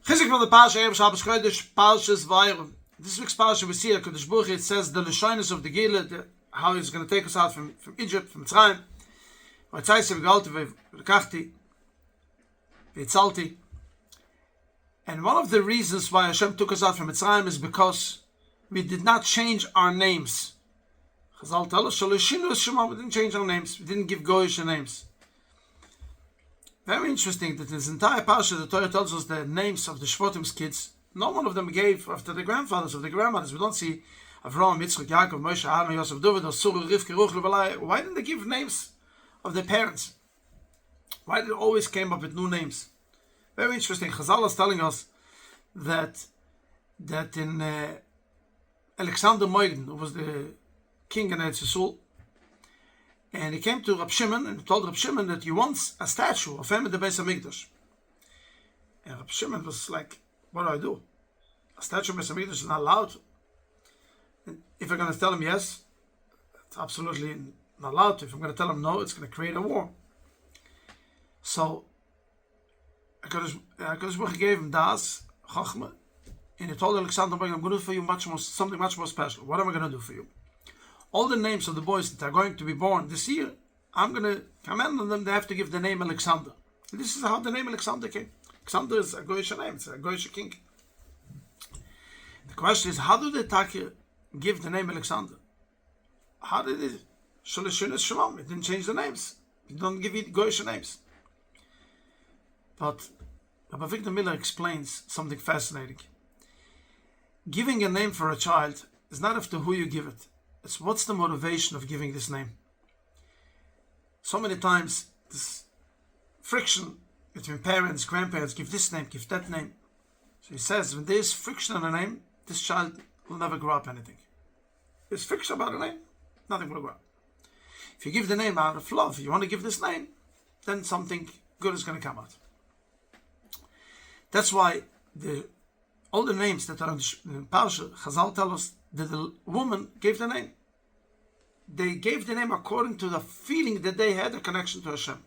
Chizuk from the Parsha, Shabbos Chodesh, Parshas Vayrah. This week's Parsha we see, Kodesh Baruch Hu, it says the Lashonos of the Gila, how he's going to take us out from Egypt, from Mitzrayim. And one of the reasons why Hashem took us out from Mitzrayim is because we did not change our names. Chazal tell us, we didn't change our names. We didn't give Goyish names. Very interesting that in this entire Parsha, the Torah tells us the names of the Shvatim's kids. No one of them gave after the grandfathers of the grandmothers. We don't see Avraham, Yitzchak, Yaakov, Moshe, Aaron, Yosef, David, or Surah, Rivka, Ruch, Levalai. Why didn't they give names of their parents? Why did it always came up with new names? Very interesting. Chazal is telling us that in Alexander Moigden, who was the king in Eretz Yisrael, and he came to Rab Shimon and told Rab Shimon that he wants a statue of him in the Beis HaMikdash. And Rab Shimon was like, what do? A statue of Beis HaMikdash is not allowed. And if I'm going to tell him yes, it's absolutely not allowed to. If I'm going to tell him no, it's going to create a war. So, HaKadosh Baruch Hu gave him das, Chachma, and he told Alexander, I'm going to do for you something much more special. What am I going to do for you? All the names of the boys that are going to be born this year, I'm going to command on them, they have to give the name Alexander. And this is how the name Alexander came. Alexander is a Goyish name, it's a Goyish king. The question is, how do the give the name Alexander? How did it? It didn't change the names. It don't give it Goyish names. But Rabbi Victor Miller explains something fascinating. Giving a name for a child is not after who you give it. It's what's the motivation of giving this name. So many times, this friction between parents, grandparents, give this name, give that name. So he says, when there's friction in a name, this child will never grow up anything. There's friction about a name, nothing will grow up. If you give the name out of love, you want to give this name, then something good is going to come out. That's why all the names that are in the Parsha, Chazal tell us that the woman gave the name. They gave the name according to the feeling that they had a connection to Hashem.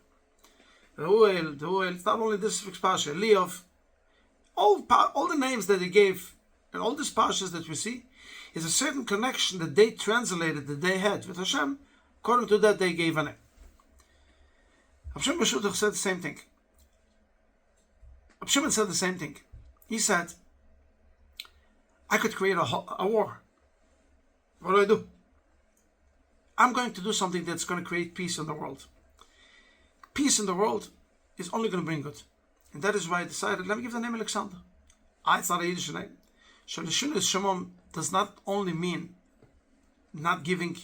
Reuel, it's not only this Parsha, Leov, all the names that they gave, and all these Parshas that we see, is a certain connection that they translated, that they had with Hashem. According to that, they gave a name. Hashem B'Shutach said the same thing. Shimon said the same thing. He said, I could create a war. What do? I'm going to do something that's going to create peace in the world. Peace in the world is only going to bring good. And that is why I decided, let me give the name Alexander. It's not a Yiddish name. Shalishunus Shemom does not only mean not giving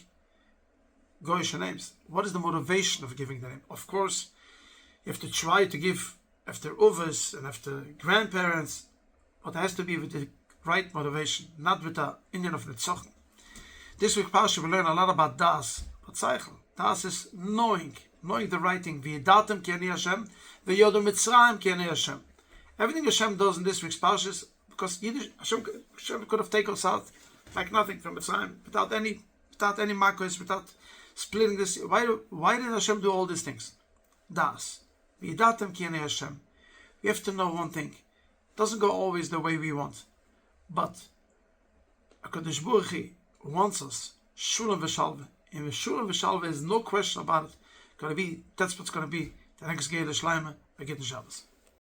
Goyish names. What is the motivation of giving the name? Of course, you have to try to give after uvas and after grandparents, but it has to be with the right motivation, not with the Indian of Netzochen. This week, Parsha, we learn a lot about Das, but Zeichel. Das is knowing the right thing. V'yedatem ki ani Hashem, v'yodu Mitzrayim ki ani Hashem. Everything Hashem does in this week's Parsha is because Hashem could have taken us out like nothing from Mitzrayim, without any makos, without splitting this. Why did Hashem do all these things? Das. We have to know one thing. It doesn't go always the way we want. But HaKadosh Baruch Hu wants us Shulam v'Shalva. And Shulam v'Shalva is no question about it. That's what's going to be the next Geir Shleima, Begit Shabbos.